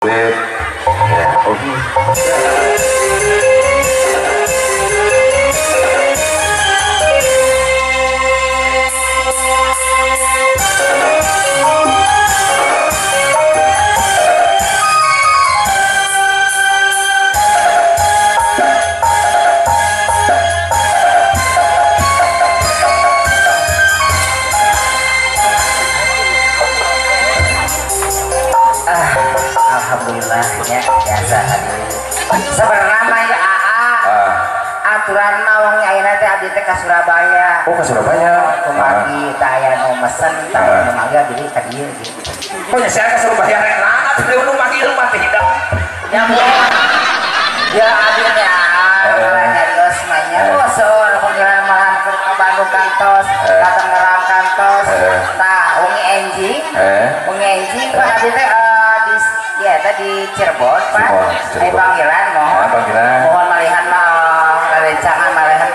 Ya, oke. Alhamdulillah ya biasa hadirin. Sebenarnya mah ya aturan mah wong ayeuna teh abdi teh ka Surabaya. Oh, ke Surabaya. Kumagi teh aya nu mesen, teh aya nu mangga jadi ka dieu gitu. Oh, nya saya ke Surabaya rela atuh nu magi rumah teh hidup. Ya mohon. Ya abdi teh kalau nyarios mah nya bosor panggilan malahan ke Bandung kantos, ka Tangerang kantos. Tah wong enjing. Wong enjing kan abdi teh ya tadi Cirebon Pak. Panggilan mohon malihan rencangan malihan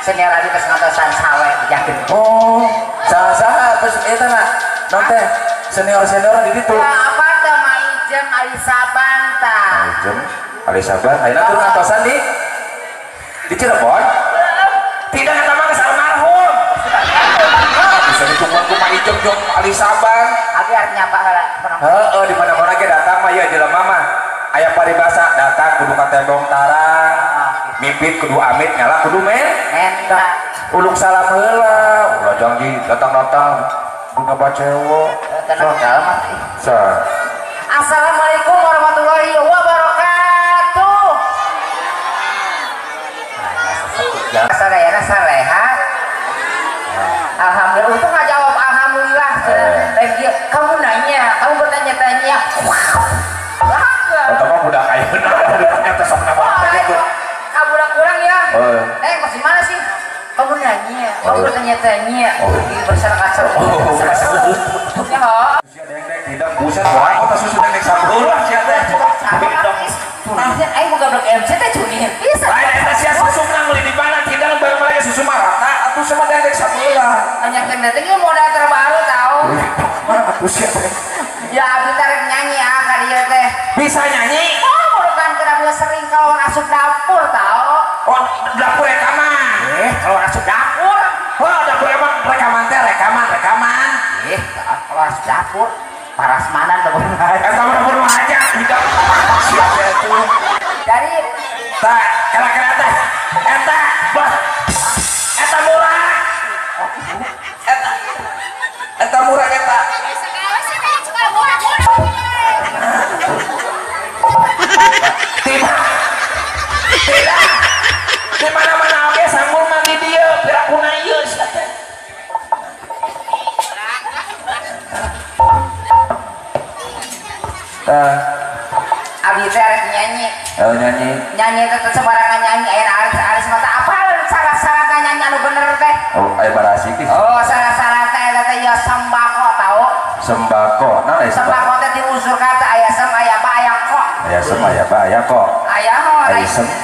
senior abdi tes ngantosan sawe dijakeun. Oh, saha terus eta na non teh senior di ditu. Ya apa teh Maijem Alisaban tah. Maijem Alisaban ayeuna tur ngantosan di Cirebon. Tidak eta mah geus almarhum. Bisa ditungguan ku Maijem jeung Alisaban. Abi arep nyapa heula. Heeh, di mana-mana ge datang mah ya jelema mah. Aya paribasa datang kudu ka tembong tarang. Mipit kudu amit nyala kudu men. Uluk salam heula. Ulah janji datang-datang kudu bacewo. Tenang mah. Assalamualaikum warahmatullahi wabarakatuh. Sadayana salehat. Alhamdulillah, untung nggak jawab alhamdulillah. Kamu nanya, kamu bertanya-tanya. Atau mah budak ayeuna ditanya teh sok napa gitu. Budak kurang ya. Masih mana sih? Kamu nanya, kamu bertanya-tanya. Berserakat. Ya. Tidak buset wae kota susu dendeng sambul lah sia teh. Nanti aing boga blok MC teh cuni bisa. Lain eta sia susu nang meuli di mana tidak bae mereka susu marata atuh sama dendeng sambul lah. Tanyakeun teh ieu modal terbaru tahu. Mana atuh sia teh. Ya abdi tarik nyanyi ka dieu teh. Bisa nyanyi? Oh, bukan kena sering kalau asup dapur tahu. Oh, dapur rekaman. Kalau asup dapur. Oh, dapur emang rekaman teh rekaman. Kalau asup dapur parasmanan dapur. Eta mah dapur mah aja tidak. Siap itu. Dari tah kira-kira teh eta bah eta murah. Eta murah eta. Tidak. Di mana-mana oke sambung mah di dieu pirakuna ieu sia teh. abdi teh arek nyanyi. Oh nyanyi. Nyanyi teh sembarangan nyanyi aya aris mata apa salah-salah nyanyi anu bener teh. Oh aya barasik. Oh salah-salah teh eta teh ya sembako tahu. Sembako. Nah aya sembako teh diunsur kata aya sem aya ba aya kok. Aya sem aya ba aya kok. Aya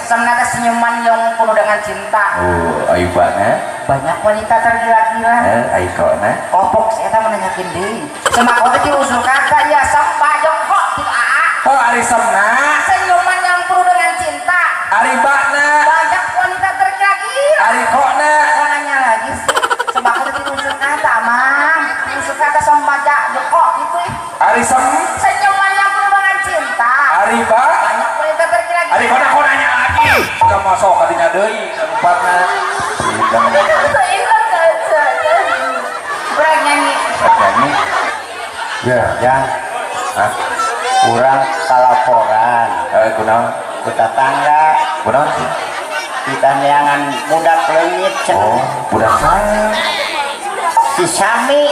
semna teh senyuman yang penuh dengan cinta. Oh aibana. Banyak wanita tergila-gila. Aikona. Kopok si eta menanyakeun deui. Sembako teh diunsur kata ya sembah jeung kok gitu Oh ari semna. Senyuman yang penuh dengan cinta. Ari bakna. Banyak wanita tergila-gila. Ari kokna. Kok nanya lagi sih? Sembako teh diunsur kata mang. Diunsur kata sembah jeung kok gitu. Ari sem. Senyuman yang penuh dengan cinta. Ari ba. Banyak wanita tergila-gila. Ari kona nanya lagi. Udah masuk kadinya deui tempatna. Kurang nyanyi. Nyanyi. Ya. Hah? Kurang kalaporan. Kunaon? Ku tetangga. Kunaon? Kita neangan budak leungit. Oh, budak saya. Si Sami.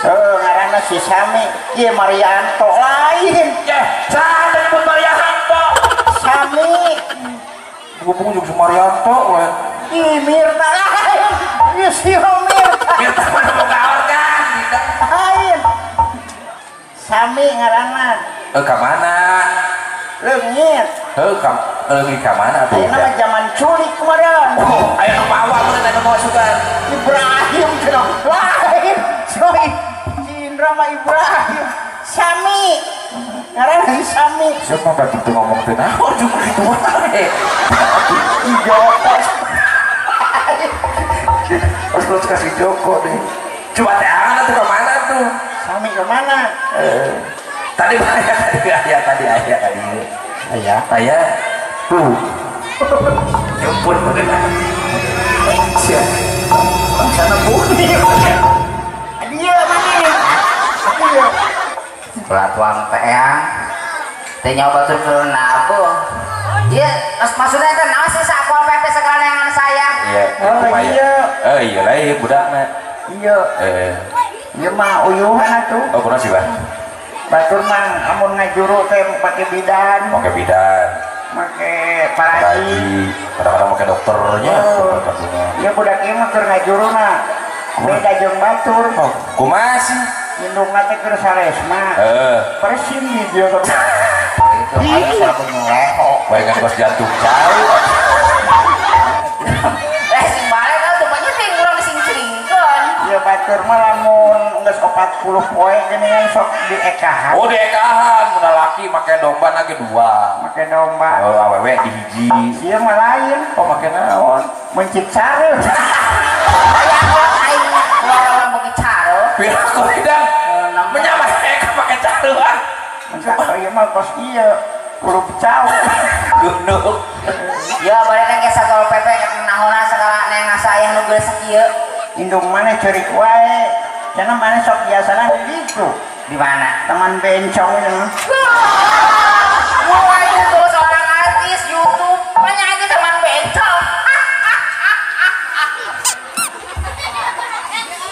Ngaranna si Sami. Ieu Marianto lain. Ya, saha nyebut Marianto? Sami. Hubung jeung Marianto we. Ih, Mirna lain. Ieu si Mirna. Mirna mah boga organ. Lain. Sami ngaranna. Ka mana? Leungit. Leungit ka mana atuh? Ayeuna mah zaman culik kemarin. Oh, aya nu bawa mun aya nu masukan. Ibrahim cenah lain. Coy. Si Indra mah Ibrahim. Sami. ngaran Hisami. Siapa tadi tuh ngomong teh naon juga gitu wae. Joko. Terus kasih Joko deh. Coba teh angan tuh kemana tuh? Sami kemana? Tadi ayah tadi. Ayah tuh. Jemput bener. Siap. Sana buni. Dia mana? Dia. Pelatuang teang teh nyoba turun nabu dia maksudnya kan naon sih sakol PP sekalian saya Iya. Iya lah iya budakna. Iya. Iya mah uyuhan atuh. Oh kunaon sih Bang? Batur mah amun ngajuru teh pake bidan. Oke bidan. Make paraji. Kadang-kadang pakai dokternya. Iya budak ieu mah keur ngajuruna. Beda jeung batur. Oh, kumaha sih? Indungna teh keur salesna. Persin di dia tuh. itu harus aku ngeho Bayangan kos jantung jauh. sing balik lah tuh banyak ting urang dising-singkeun Ya batur mah lamun geus 40 poe geuningan sok di ekahan. Oh di ekahan, mun laki make domba lagi 2. Make domba. Oh awewe di hiji. Ieu mah lain. Oh make naon? Mencik sareuh. aya aing orang bagi caro Pira kok bidang? Menyamai eka make caruan. Masa ieu mah kos ieu kurup cau. Gunung. ya balik lagi sakol PP nahona segala neng saya nu geus kieu Indung mana cerik wae. Cenah mana sok biasana gitu. di mana Teman bencong itu. Wah, itu tuh seorang artis YouTube penyanyi teman bencong.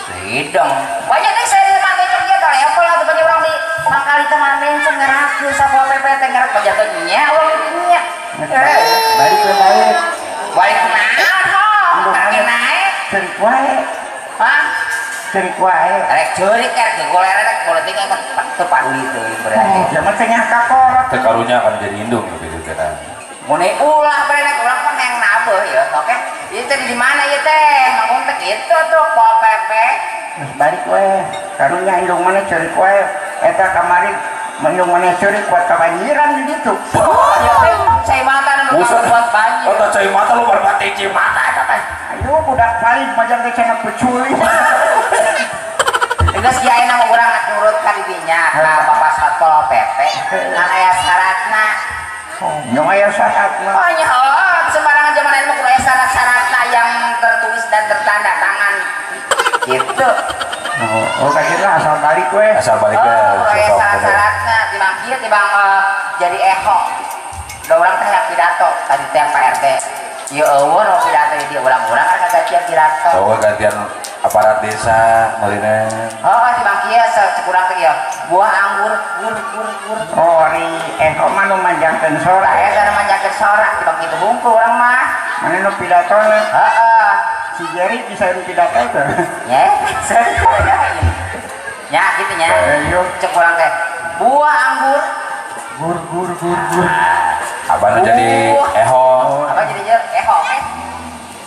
Tidak. Banyak nih saya teman bencong dia kalau level lah banyak orang di mangkali teman bencong ngeraku sama PPT ngerak banyak nya orangnya. Balik ke balik. Balik naik naik. Cerik wae. Hah? Cerik wae. Rek curik kan kegoler rek politik emang terpadu itu berarti. Zaman tengah kakorot. Tekarunya akan jadi indung gitu kan. Mune ulah bener urang mah yang nabeuh ya, oke? Ieu teh di mana ieu teh? Manggung teh kitu tuh Pol PP. Balik wae. Karunya indung mana cerik wae. Eta kamari indung mana cerik kuat kabanjiran di ditu. Oh, ya teh cai mata nu buat banjir. Oh cai mata lu berbati cai mata eta teh. Ayo budak paling majang teh cenah peculik. Geus kieu ayeuna mah urang nurut ka didinya ka Bapak Satpol PP. Ngan aya syaratna. Yang aya syaratna. Oh nya sembarangan zaman ini mah kudu aya syarat-syaratna yang tertulis dan tertanda tangan. Gitu. Oh kayaknya asal balik we. Asal balik ke. Oh, aya syarat-syaratna tibang kieu tibang jadi eho. Da urang teh yang pidato tadi teh Pak RT. Ieu eueuh nu pidato di dieu urang-urang kan gantian pidato. Oh gantian aparat desa meulinan. Oh, tibang kieu sakurang teh ieu. Buah anggur gur. Oh ari eho mah nu manjangkeun sora. Aya kana manjakeun sorak tibang kitu hungkul urang mah. Mana nu pidatona? Heeh. Si Jerry bisa nu pidato teh. Nya, nya gitu nya. Ayo. Cek urang teh. Buah anggur Gur. Abana jadi eho. apa jadi eho eh?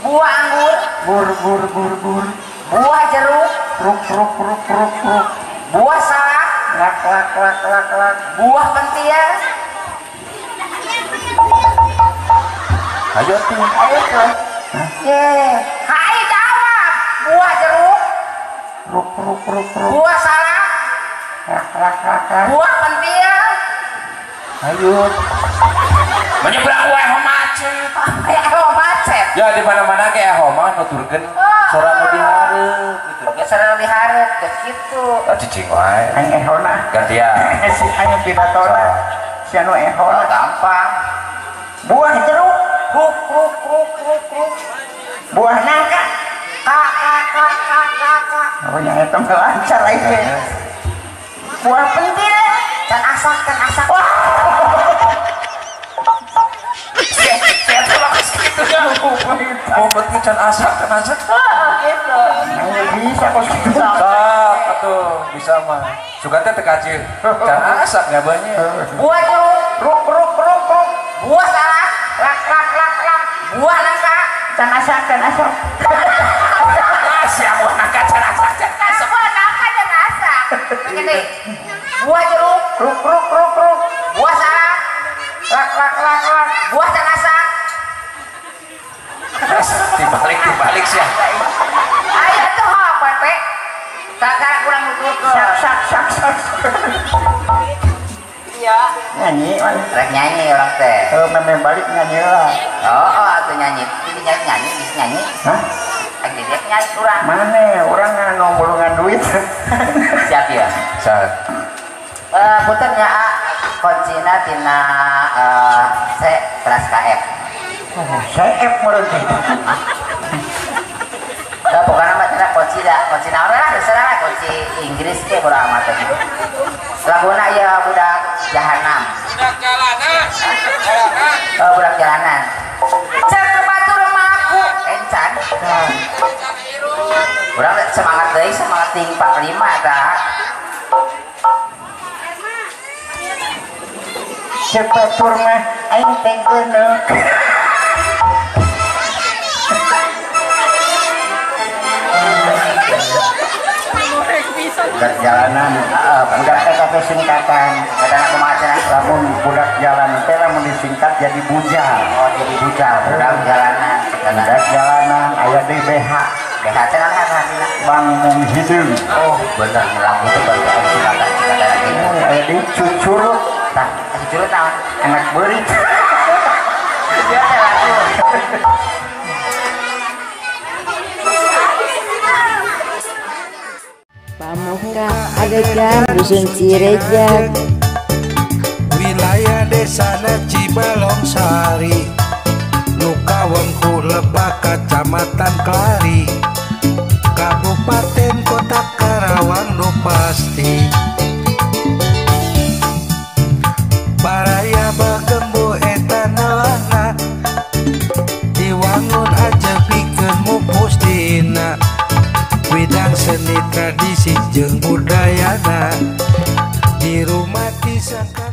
Buah anggur, Gur. buah jeruk, Ruk. buah salak, Lak. buah pentil. Ayo tuh. Ayo tuh. Hai jawab. Buah jeruk, Ruk. buah salak, Lak. buah pentil. Ayo. Menyeberang wae eho macet. Eho macet. Ya di mana-mana ge eho mah nuturkeun sora nu dihareup gitu. Geser dihareup ke situ. Cicing wae. Aing ehona. Gantian. Si aing pidatona. Si anu Oh, ehona. gampang. Buah jeruk. Ruk. Buah nangka. Kak. Oh yang eta mah lancar aing teh. Buah pentil. Can asak. Oh berarti can asak. Gitu. Ayo bisa kok gitu. Sok atuh bisa mah. Suka teh teu kacir. Can asak nya banyak. Buah jeruk. Ruk. Buah salak. Lak. Buah nangka. Can asak. Siapa nak can asak. Buah nangka dan asak. Begini. Buah jeruk. Ruk ruk ruk ruk. Buah sarang. Lak lak lak lak. Buah canasang. Dibalik sih ya. Aya tuh apa teh? Kakak kurang nuturkeun. Sak sak sak. Iya. Nyanyi man. Rek nyanyi orang teh. Memang balik nyanyi lah. Oh, atuh nyanyi. Ini nyanyi, bisa nyanyi. Hah? Lagi dia nyanyi kurang. Mana orang ngomongin duit. Siap ya. Saat Puternya A kuncina tina C kelas KF. Saya F menurut Bukan amat tina kunci naon lah terserah kunci Inggris ke bodo amat gitu. Laguna ya budak jahanam. budak jalanan. Budak jalanan. Cek ke batur maku encan. Urang semangat deui semangat tinggi 45 tah. Sepatur mah aing teh geuneuk. Budak jalanan, budak teh kata singkatan. Kata aku macam Lamun budak jalan teh lamun disingkat jadi bujal. oh jadi bujal budak jalanan. Budak jalanan aya di BH. BH teh naon artinya? Bang Munghideung. Oh bener lagu itu baru singkatan gitu. Aya di Cucurut. Tah, curut naon? Anak beurit. Dia teh lagu. Pamuka adegan dusun Cirejan. Wilayah desa Cibalong Sari, Lukawengku Lebak Kecamatan Klari, Kabupaten Kota Karawang nu pasti. Baraya bagembu eta nalana, diwangun aja pikeun mupus dina. Bidang seni tradisi jeung budayana di rumah disangka